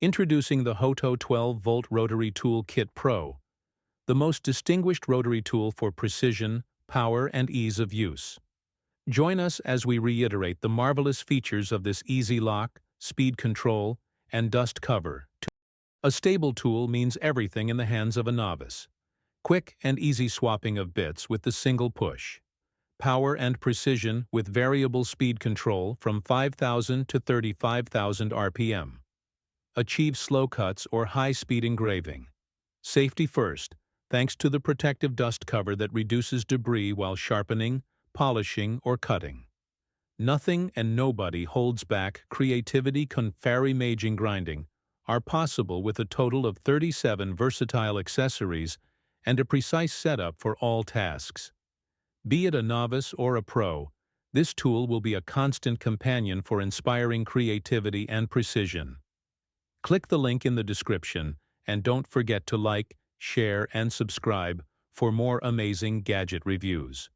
Introducing the HOTO 12V Rotary Tool Kit Pro, the most distinguished rotary tool for precision, power, and ease of use. Join us as we reiterate the marvelous features of this easy lock, speed control, and dust cover. A stable tool means everything in the hands of a novice. Quick and easy swapping of bits with the single push. Power and precision with variable speed control from 5,000 to 35,000 RPM. Achieve slow cuts or high-speed engraving. Safety first, thanks to the protective dust cover that reduces debris while sharpening, polishing, or cutting. Nothing and nobody holds back creativity. Confari grinding are possible with a total of 37 versatile accessories and a precise setup for all tasks. Be it a novice or a pro, this tool will be a constant companion for inspiring creativity and precision. Click the link in the description and don't forget to like, share, and subscribe for more amazing gadget reviews.